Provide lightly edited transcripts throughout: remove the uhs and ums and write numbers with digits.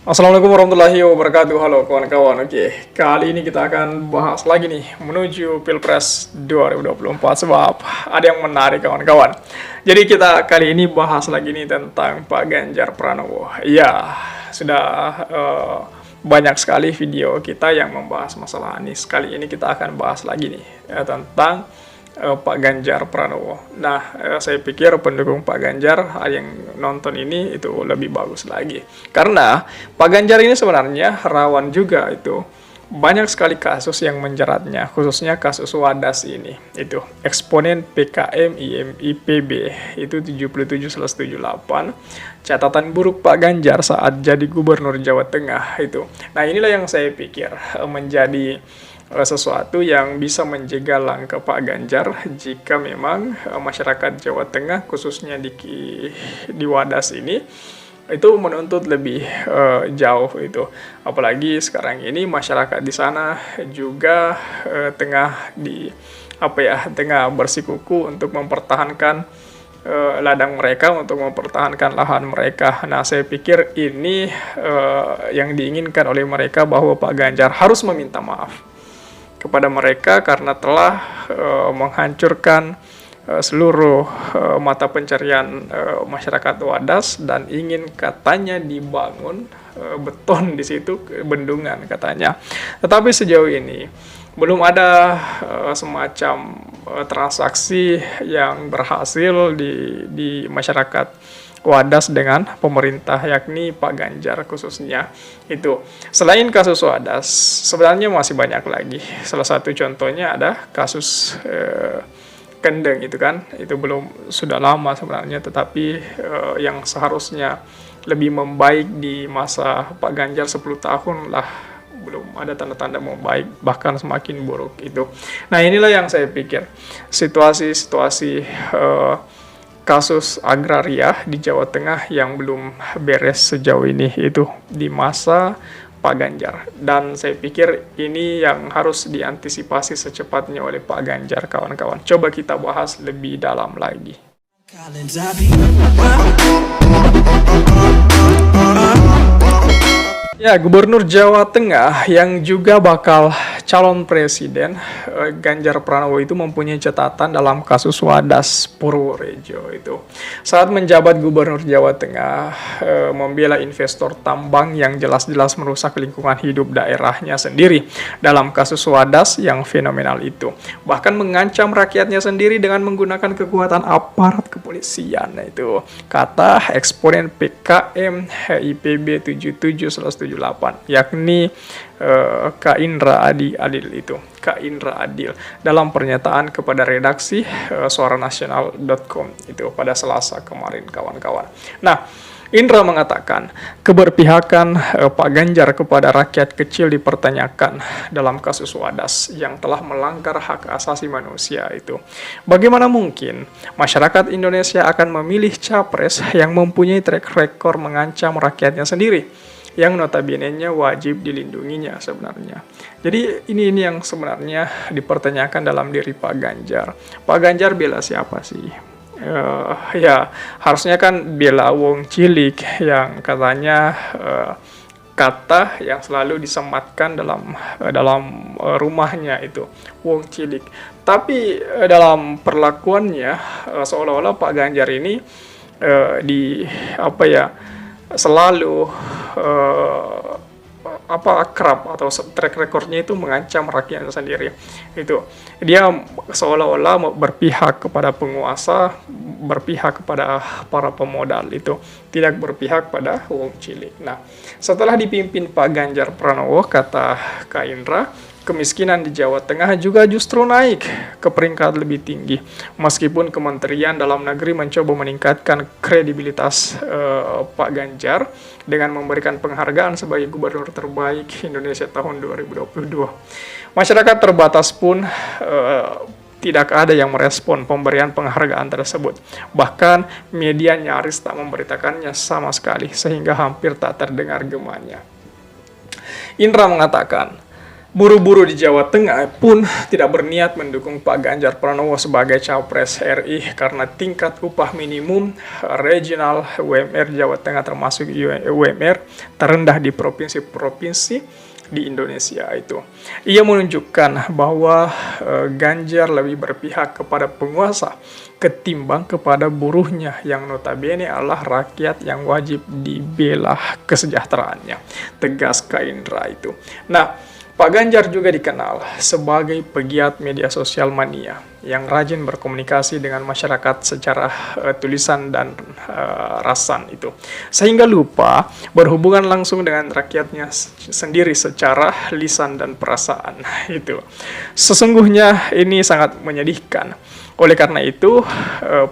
Assalamualaikum warahmatullahi wabarakatuh. Halo kawan-kawan. Oke, kali ini kita akan bahas lagi nih menuju Pilpres 2024 sebab ada yang menarik kawan-kawan. Jadi kita kali ini bahas lagi nih tentang Pak Ganjar Pranowo. Iya, sudah banyak sekali video kita yang membahas masalah Anies. Kali ini kita akan bahas lagi nih tentang Pak Ganjar Pranowo. Nah, saya pikir pendukung Pak Ganjar yang nonton ini itu lebih bagus lagi. Karena Pak Ganjar ini sebenarnya rawan juga itu. Banyak sekali kasus yang menjeratnya, khususnya kasus Wadas ini. Itu eksponen PKM IPB itu 77/78. Catatan buruk Pak Ganjar saat jadi Gubernur Jawa Tengah itu. Nah, inilah yang saya pikir menjadi sesuatu yang bisa menjegal langkah Pak Ganjar jika memang masyarakat Jawa Tengah khususnya di Wadas ini itu menuntut lebih jauh itu, apalagi sekarang ini masyarakat di sana juga tengah bersikuku untuk mempertahankan ladang mereka, untuk mempertahankan lahan mereka. Nah, saya pikir ini yang diinginkan oleh mereka, bahwa Pak Ganjar harus meminta maaf kepada mereka karena telah menghancurkan seluruh mata pencarian masyarakat Wadas, dan ingin katanya dibangun beton di situ, bendungan katanya. Tetapi sejauh ini belum ada semacam transaksi yang berhasil di masyarakat Wadas dengan pemerintah, yakni Pak Ganjar khususnya itu. Selain kasus Wadas, sebenarnya masih banyak lagi. Salah satu contohnya ada kasus Kendeng itu kan, itu sudah lama sebenarnya, tetapi yang seharusnya lebih membaik di masa Pak Ganjar 10 tahun lah, belum ada tanda-tanda membaik, bahkan semakin buruk itu. Nah, inilah yang saya pikir situasi-situasi kasus agraria di Jawa Tengah yang belum beres sejauh ini itu di masa Pak Ganjar. Dan saya pikir ini yang harus diantisipasi secepatnya oleh Pak Ganjar, kawan-kawan. Coba kita bahas lebih dalam lagi. Ya, Gubernur Jawa Tengah yang juga bakal calon presiden, Ganjar Pranowo itu mempunyai catatan dalam kasus Wadas Purworejo itu. Saat menjabat Gubernur Jawa Tengah, membela investor tambang yang jelas-jelas merusak lingkungan hidup daerahnya sendiri dalam kasus Wadas yang fenomenal itu. Bahkan mengancam rakyatnya sendiri dengan menggunakan kekuatan aparat kepolisian. Nah, itu kata eksponen PKM IPB 77/78, yakni Kak Indra Adil itu, Kak Indra Adil, dalam pernyataan kepada redaksi suaranasional.com itu pada Selasa kemarin, kawan-kawan. Nah, Indra mengatakan keberpihakan Pak Ganjar kepada rakyat kecil dipertanyakan dalam kasus Wadas yang telah melanggar hak asasi manusia itu. Bagaimana mungkin masyarakat Indonesia akan memilih capres yang mempunyai track record mengancam rakyatnya sendiri, yang notabene-nya wajib dilindunginya sebenarnya. Jadi ini yang sebenarnya dipertanyakan dalam diri Pak Ganjar. Pak Ganjar bela siapa sih? Ya, harusnya kan bela wong cilik yang katanya kata yang selalu disematkan dalam rumahnya itu, wong cilik. Tapi dalam perlakuannya seolah-olah Pak Ganjar ini selalu akrab, atau track recordnya itu mengancam rakyatnya sendiri. Itu dia seolah-olah berpihak kepada penguasa, berpihak kepada para pemodal itu, tidak berpihak pada wong cilik. Nah, setelah dipimpin Pak Ganjar Pranowo, kata Kak Indra, kemiskinan di Jawa Tengah juga justru naik ke peringkat lebih tinggi, meskipun Kementerian Dalam Negeri mencoba meningkatkan kredibilitas Pak Ganjar dengan memberikan penghargaan sebagai Gubernur Terbaik Indonesia tahun 2022. Masyarakat terbatas pun tidak ada yang merespon pemberian penghargaan tersebut. Bahkan media nyaris tak memberitakannya sama sekali, sehingga hampir tak terdengar gemanya. Indra mengatakan, Buruh-buruh di Jawa Tengah pun tidak berniat mendukung Pak Ganjar Pranowo sebagai Capres RI karena tingkat upah minimum regional UMR Jawa Tengah termasuk UMR terendah di provinsi-provinsi di Indonesia itu. Ia menunjukkan bahwa Ganjar lebih berpihak kepada penguasa ketimbang kepada buruhnya yang notabene adalah rakyat yang wajib dibela kesejahteraannya. Tegas Indra itu. Nah, Pak Ganjar juga dikenal sebagai pegiat media sosial mania yang rajin berkomunikasi dengan masyarakat secara tulisan dan rasan itu. Sehingga lupa berhubungan langsung dengan rakyatnya sendiri secara lisan dan perasaan itu. Sesungguhnya ini sangat menyedihkan. Oleh karena itu,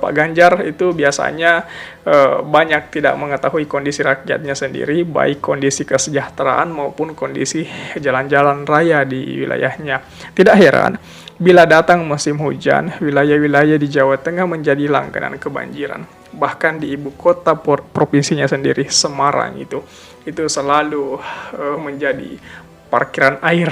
Pak Ganjar itu biasanya banyak tidak mengetahui kondisi rakyatnya sendiri, baik kondisi kesejahteraan maupun kondisi jalan-jalan raya di wilayahnya. Tidak heran, bila datang musim hujan, wilayah-wilayah di Jawa Tengah menjadi langganan kebanjiran. Bahkan di ibu kota provinsinya sendiri, Semarang itu selalu menjadi parkiran air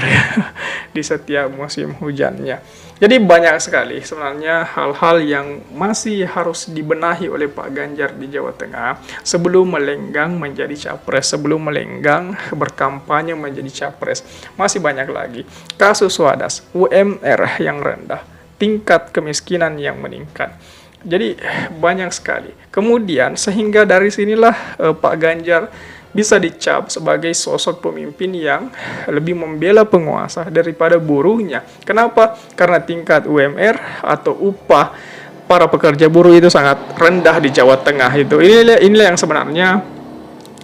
di setiap musim hujannya. Jadi banyak sekali sebenarnya hal-hal yang masih harus dibenahi oleh Pak Ganjar di Jawa Tengah sebelum melenggang menjadi capres, sebelum melenggang berkampanye menjadi capres. Masih banyak lagi kasus wadas, UMR yang rendah, tingkat kemiskinan yang meningkat. Jadi banyak sekali. Kemudian sehingga dari sinilah Pak Ganjar bisa dicap sebagai sosok pemimpin yang lebih membela penguasa daripada buruhnya. Kenapa? Karena tingkat UMR atau upah para pekerja buruh itu sangat rendah di Jawa Tengah itu. Inilah yang sebenarnya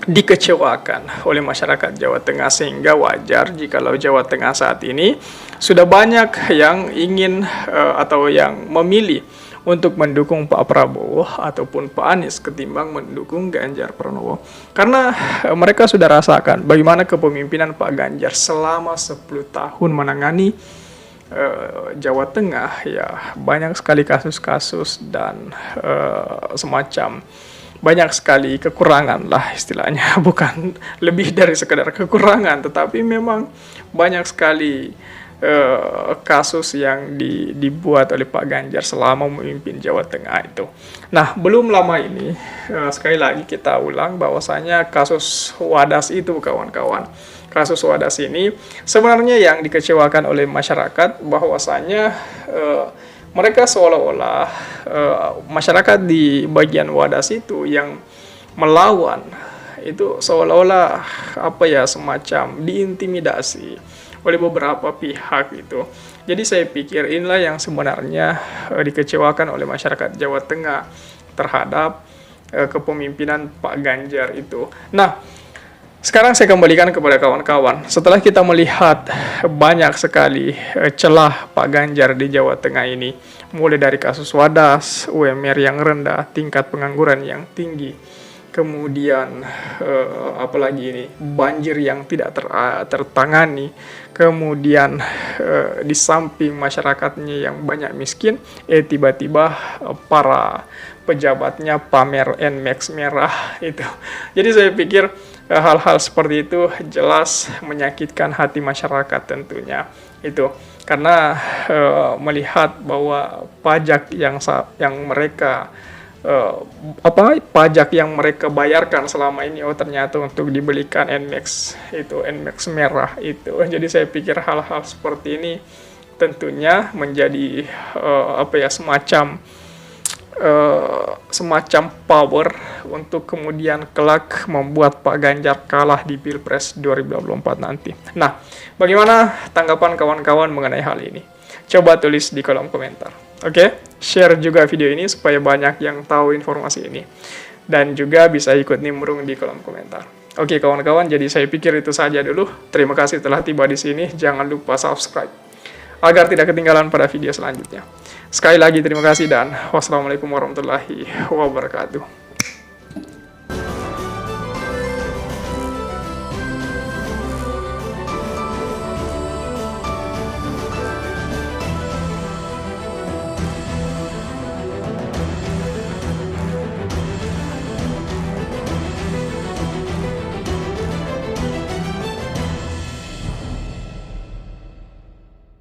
dikecewakan oleh masyarakat Jawa Tengah, sehingga wajar jikalau Jawa Tengah saat ini sudah banyak yang ingin atau yang memilih untuk mendukung Pak Prabowo ataupun Pak Anies ketimbang mendukung Ganjar Pranowo. Karena mereka sudah rasakan bagaimana kepemimpinan Pak Ganjar selama 10 tahun menangani Jawa Tengah. Ya, banyak sekali kasus-kasus dan semacam banyak sekali kekurangan lah istilahnya. Bukan lebih dari sekedar kekurangan, tetapi memang banyak sekali kasus yang dibuat oleh Pak Ganjar selama memimpin Jawa Tengah itu. Nah, belum lama ini, sekali lagi kita ulang bahwasanya kasus wadas itu, kawan-kawan. Kasus wadas ini sebenarnya yang dikecewakan oleh masyarakat bahwasanya mereka seolah-olah masyarakat di bagian wadas itu yang melawan itu seolah-olah semacam diintimidasi oleh beberapa pihak itu. Jadi saya pikir inilah yang sebenarnya dikecewakan oleh masyarakat Jawa Tengah terhadap kepemimpinan Pak Ganjar itu. Nah, sekarang saya kembalikan kepada kawan-kawan. Setelah kita melihat banyak sekali celah Pak Ganjar di Jawa Tengah ini, mulai dari kasus wadas, UMR yang rendah, tingkat pengangguran yang tinggi, kemudian apalagi ini, banjir yang tidak tertangani, kemudian di samping masyarakatnya yang banyak miskin, tiba-tiba para pejabatnya pamer NMAX merah itu. Jadi saya pikir hal-hal seperti itu jelas menyakitkan hati masyarakat tentunya itu, karena melihat bahwa pajak yang mereka pajak yang mereka bayarkan selama ini ternyata untuk dibelikan NMAX merah itu. Jadi saya pikir hal-hal seperti ini tentunya menjadi semacam power untuk kemudian kelak membuat Pak Ganjar kalah di Pilpres 2024 nanti. Nah, bagaimana tanggapan kawan-kawan mengenai hal ini? Coba tulis di kolom komentar. Oke, share juga video ini supaya banyak yang tahu informasi ini. Dan juga bisa ikut nimbrung di kolom komentar. Oke kawan-kawan, jadi saya pikir itu saja dulu. Terima kasih telah tiba di sini. Jangan lupa subscribe agar tidak ketinggalan pada video selanjutnya. Sekali lagi terima kasih dan wassalamualaikum warahmatullahi wabarakatuh.